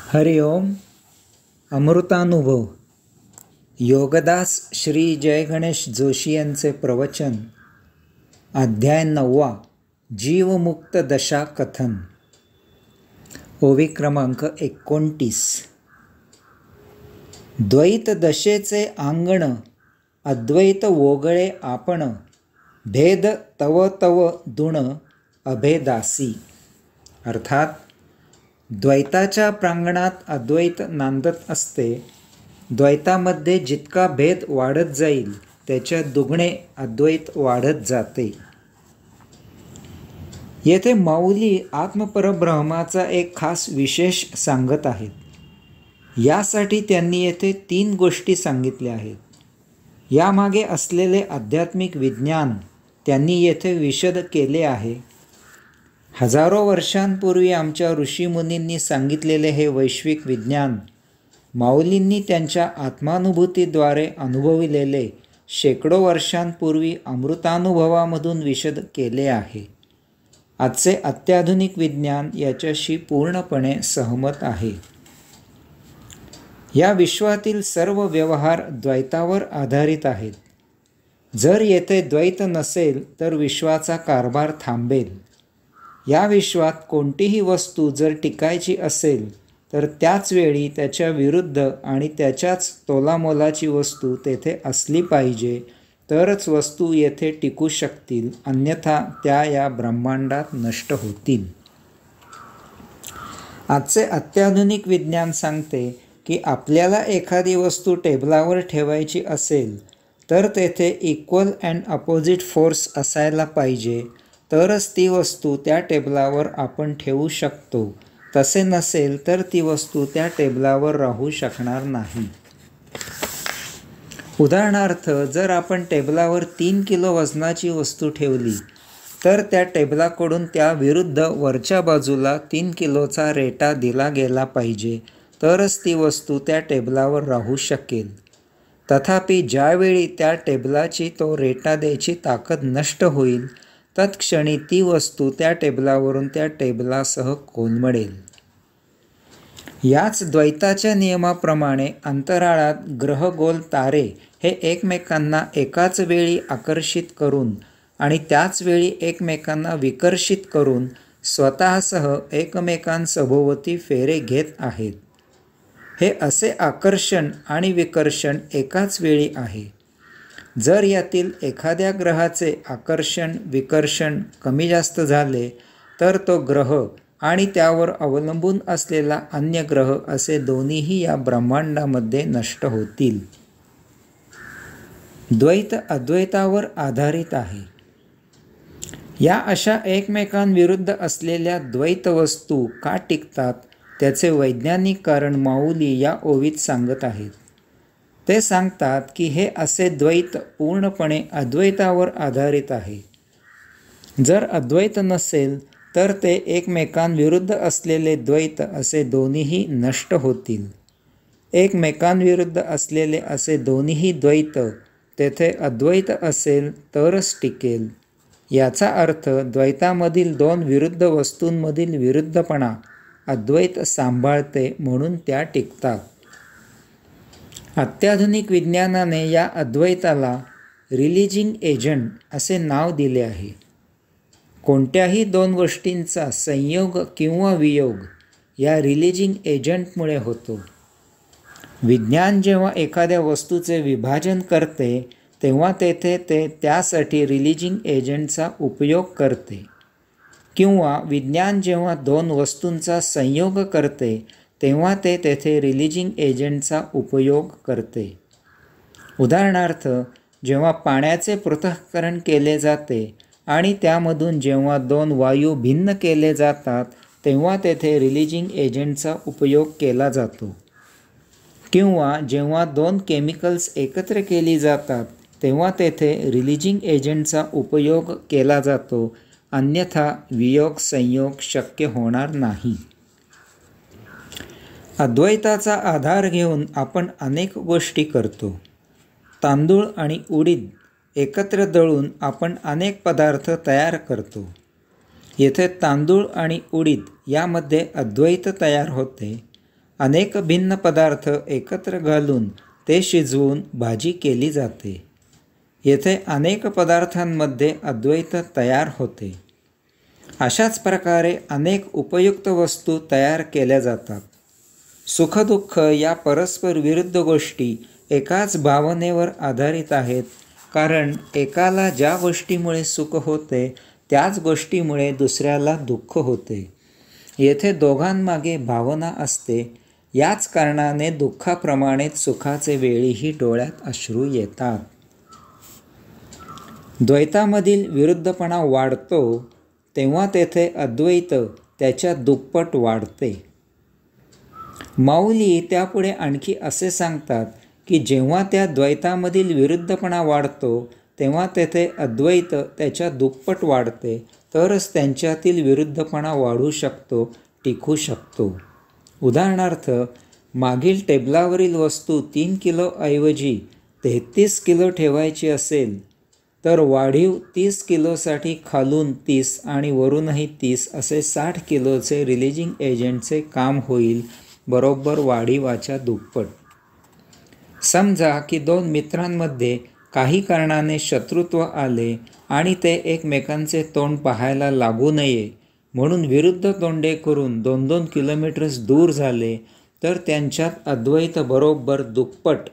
हरि ओम. अमृतानुभव. योगदास श्री जय गणेश जोशी यांचे प्रवचन. अध्याय 9. जीवमुक्त दशा कथन. ओवी क्रमांक 29. द्वैत दशेचे आंगण, अद्वैत वोगळे आपण, भेद तव तव दुण अभेदासी. अर्थात द्वैताच्या प्रांगणात अद्वैत नांदत असते. द्वैतामध्ये जितका भेद वाढत जाईल त्याच्या दुगणे अद्वैत वाढत जाते. येथे माऊली आत्मपरब्रह्माचा एक खास विशेष सांगत आहेत. यासाठी त्यांनी येथे 3 गोष्टी सांगितल्या आहेत. यामागे असलेले आध्यात्मिक विज्ञान त्यांनी येथे विशद केले आहे. हजारो वर्षांपूर्वी आमच्या ऋषीमुनींनी सांगितलेले हे वैश्विक विज्ञान माऊलींनी त्यांच्या आत्मानुभूतीद्वारे अनुभविलेले शेकडो वर्षांपूर्वी अमृतानुभवामधून विशद केले आहे. आजचे अत्याधुनिक विज्ञान याच्याशी पूर्णपणे सहमत आहे. या विश्वातील सर्व व्यवहार द्वैतावर आधारित आहेत. जर येथे द्वैत नसेल तर विश्वाचा कारभार थांबेल. या विश्वात कोणतीही वस्तू जर टिकायची असेल तर त्याच वेळी त्याच्या विरुद्ध आणि त्याच्याच तोलामोलाची वस्तू तेथे असली पाहिजे, तरच वस्तू येथे टिकू शकतील, अन्यथा त्या या ब्रह्मांडात नष्ट होतील. आजचे अत्याधुनिक विज्ञान सांगते की आपल्याला एखादी वस्तू टेबलावर ठेवायची असेल तर तेथे इक्वल अँड अपोजिट फोर्स असायला पाहिजे, तरच ती वस्तू त्या टेबलावर आपण ठेवू शकतो. तसे नसेल तर ती वस्तू त्या टेबलावर राहू शकणार नाही. उदाहरणार्थ, जर आपण टेबलावर 3 किलो वजनाची वस्तू ठेवली तर त्या टेबलाकडून त्या विरुद्ध वरच्या बाजूला 3 किलोचा रेटा दिला गेला पाहिजे, तरच ती वस्तू त्या टेबलावर राहू शकेल. तथापि ज्यावेळी त्या टेबलाची तो रेटा द्यायची ताकद नष्ट होईल तत्क्षणी ती वस्तू त्या टेबलावरून त्या टेबलासह कोलमडेल. याच द्वैताच्या नियमाप्रमाणे अंतराळात ग्रह गोल तारे हे एकमेकांना एकाच वेळी आकर्षित करून आणि त्याच वेळी एकमेकांना विकर्षित करून स्वतःसह एकमेकांसभोवती फेरे घेत आहेत. हे असे आकर्षण आणि विकर्षण एकाच वेळी आहे. जर यातील एखाद्या ग्रहाचे आकर्षण विकर्षण कमी जास्त झाले तर तो ग्रह आणि त्यावर अवलंबून असलेला अन्य ग्रह असे दोन्हीही या ब्रह्मांडामध्ये नष्ट होतील. द्वैत अद्वैतावर आधारित आहे. या अशा एकमेकांविरुद्ध असलेल्या द्वैत वस्तू का टिकतात त्याचे वैज्ञानिक कारण माऊली या ओवीत सांगत आहेत. ते सांगतात की हे असे द्वैत पूर्णपणे अद्वैतावर आधारित आहे. जर अद्वैत नसेल तर ते एकमेकांविरुद्ध असलेले द्वैत असे दोन्हीही नष्ट होतील. एकमेकांविरुद्ध असलेले असे दोन्हीही द्वैत तेथे अद्वैत असेल तरच टिकेल. याचा अर्थ द्वैतामधील 2 विरुद्ध वस्तूंमधील विरुद्धपणा अद्वैत सांभाळते, म्हणून त्या टिकतात. अत्याधुनिक विज्ञानाने या अद्वैताला रिलीजिंग एजंट असे नाव दिले आहे. कोणत्याही 2 गोष्टींचा संयोग किंवा वियोग या रिलीजिंग एजंटमुळे होतो. विज्ञान जेव्हा एखाद्या वस्तूचे विभाजन करते तेव्हा तेथे ते त्यासाठी रिलीजिंग एजंटचा उपयोग करते, किंवा विज्ञान जेव्हा 2 वस्तूंचा संयोग करते तेव्हा ते तेथे रिलीजिंग एजंटचा उपयोग करते. उदाहरणार्थ, जेव्हा पाण्याचे पृथक्करण केले जाते आणि त्यामधून जेव्हा 2 वायू भिन्न केले जातात तेव्हा तेथे रिलीजिंग एजंटचा उपयोग केला जातो. किंवा जेव्हा 2 केमिकल्स एकत्र केली जातात तेव्हा तेथे रिलीजिंग एजंटचा उपयोग केला जातो, अन्यथा वियोग संयोग शक्य होणार नाही. अद्वैताचा आधार घेऊन आपण अनेक गोष्टी करतो. तांदूळ आणि उडीद एकत्र दळून आपण अनेक पदार्थ तयार करतो. येथे तांदूळ आणि उडीद यामध्ये अद्वैत तयार होते. अनेक भिन्न पदार्थ एकत्र घालून ते शिजवून भाजी केली जाते. येथे अनेक पदार्थांमध्ये अद्वैत तयार होते. अशाच प्रकारे अनेक उपयुक्त वस्तू तयार केल्या जातात. सुखदुःख या परस्पर विरुद्ध गोष्टी एकाच भावनेवर आधारित आहेत, कारण एकाला ज्या गोष्टीमुळे सुख होते त्याच गोष्टीमुळे दुसऱ्याला दुःख होते. येथे दोघांमागे भावना असते. याच कारणाने दुःखाप्रमाणेच सुखाचे वेळीही डोळ्यात अश्रू येतात. द्वैतामधील विरुद्धपणा वाढतो तेव्हा तेथे अद्वैत त्याच्या दुप्पट वाढते. माऊली त्यापुढे आणखी असे सांगतात की जेव्हा त्या द्वैतामधील विरुद्धपणा वाढतो तेव्हा तेथे अद्वैत त्याच्या दुप्पट वाढते, तरच त्यांच्यातील विरुद्धपणा वाढू शकतो, टिकू शकतो. उदाहरणार्थ, मागील टेबलावरील वस्तू 3 किलो ऐवजी 33 किलो ठेवायची असेल तर वाढीव 30 किलोसाठी खालून 30 आणि वरूनही 30 असे 60 किलोचे रिलीजिंग एजंटचे काम होईल, बरोबर वाढीवाच्या दुप्पट. समजा की 2 मित्रांमध्ये काही कारणाने शत्रुत्व आले आणि ते एकमेकांचे तोंड पाहायला लागू नये म्हणून विरुद्ध तोंडे करून 2-2 किलोमीटर्स दूर झाले, तर त्यांच्यात अद्वैत बरोबर दुप्पट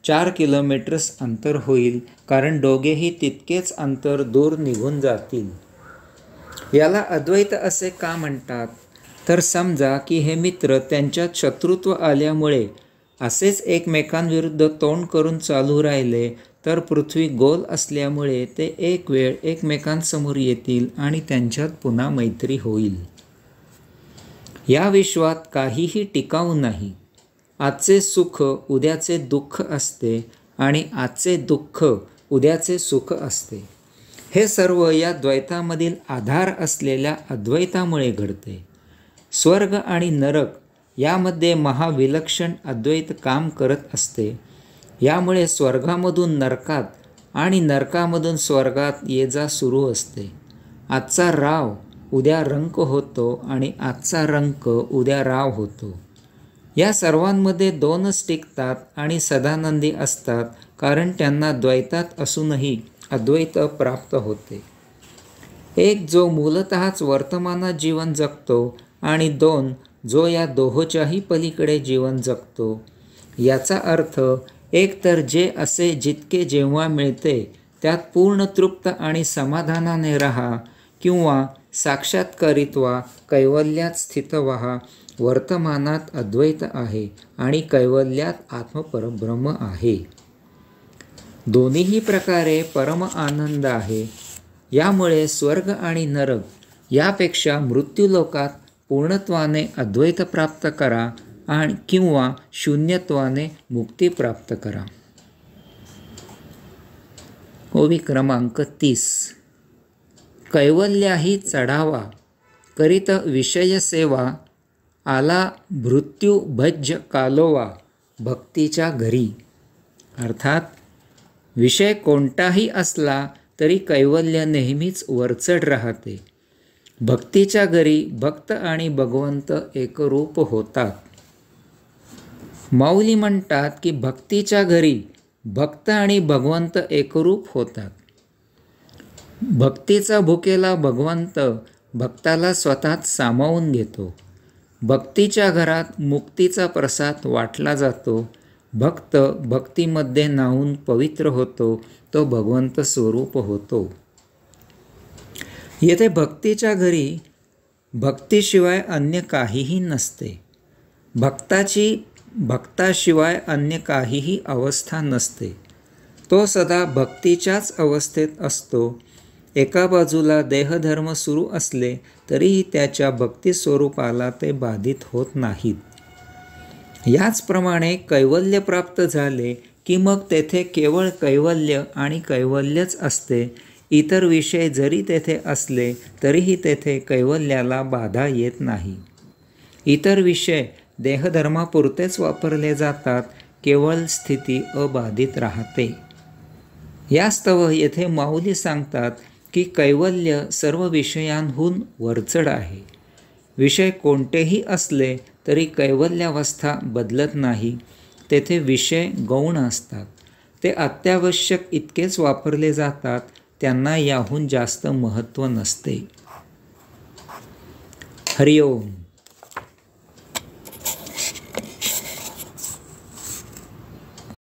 4 किलोमीटर्स अंतर होईल, कारण दोघेही तितकेच अंतर दूर निघून जातील. याला अद्वैत असे का म्हणतात? तर समजा की हे मित्र त्यांच्यात शत्रुत्व आल्यामुळे असेच एकमेकांविरुद्ध तोंड करून चालू राहिले तर पृथ्वी गोल असल्यामुळे ते एक वेळ एकमेकांसमोर येतील आणि त्यांच्यात पुन्हा मैत्री होईल. या विश्वात काहीही टिकाऊ नाही. आजचे सुख उद्याचे दुःख असते आणि आजचे दुःख उद्याचे सुख असते. हे सर्व या द्वैतामधील आधार असलेल्या अद्वैतामुळे घडते. स्वर्ग आणि नरक यामध्ये महाविलक्षण अद्वैत काम करत असते. यामुळे स्वर्गामधून नरकात आणि नरकामधून स्वर्गात ये जा सुरू असते. आजचा राव उद्या रंक होतो आणि आजचा रंक उद्या राव होतो. या सर्वांमध्ये 2च टिकतात आणि सदानंदी असतात, कारण त्यांना द्वैतात असूनही अद्वैत प्राप्त होते. एक जो मूलतःच वर्तमानात जीवन जगतो आणि 2 जो या दोहोच्याही पलीकडे जीवन जगतो. याचा अर्थ एक तर जे असे जितके जेव्हा मिळते त्यात पूर्ण तृप्त आणि समाधानाने राहा, किंवा साक्षात्कारित्वा कैवल्यात स्थित व्हा. वर्तमानात अद्वैत आहे आणि कैवल्यात आत्मपरब्रह्म आहे. दोन्हीही प्रकारे परम आनंद आहे. यामुळे स्वर्ग आणि नरक यापेक्षा मृत्यूलोकात पूर्णत्वाने अद्वैत प्राप्त करा आणि किंवा शून्यत्वाने मुक्ती प्राप्त करा. ओवी क्रमांक 30. कैवल्याही चढावा करीत विषय सेवा, आला मृत्यू भज्य कालोवा भक्तीच्या घरी. अर्थात विषय कोणताही असला तरी कैवल्य नेहमीच वरचढ राहते. भक्तीच्या घरी भक्त आणि भगवंत एकरूप होतात. माऊली म्हणतात की भक्तीच्या घरी भक्त आणि भगवंत एकरूप होतात. भक्तीचा भुकेला भगवंत भक्ताला स्वतःत सामावून घेतो. भक्तीच्या घरात मुक्तीचा प्रसाद वाटला जातो. भक्त भक्तीमध्ये न्हाऊन पवित्र होतो, तो भगवंत स्वरूप होतो. येथे भक्तीच्या घरी भक्तीशिवाय अन्य काहीही नसते. भक्ताशिवाय अन्य काहीही अवस्था नसते. तो सदा भक्तीच्याच अवस्थेत असतो. एका बाजूला देहधर्म सुरू असले तरीही त्याच्या भक्ती स्वरूपाला ते बाधित होत नाहीत. याचप्रमाणे कैवल्य प्राप्त झाले की मग तेथे केवळ कैवल्य आणि कैवल्यच असते. इतर विषय जरी तेथे असले तरीही तेथे कैवल्याला बाधा येत नाही. इतर विषय देहधर्मापुरतेच वापरले जातात. केवळ स्थिती अबाधित राहते. यास्तव येथे माऊली सांगतात की कैवल्य सर्व विषयांहून वरचढ आहे. विषय कोणतेही असले तरी कैवल्यावस्था बदलत नाही. तेथे विषय गौण असतात. ते अत्यावश्यक इतकेच वापरले जातात. त्यांना याहून जास्त महत्त्व नसते. हरिओम.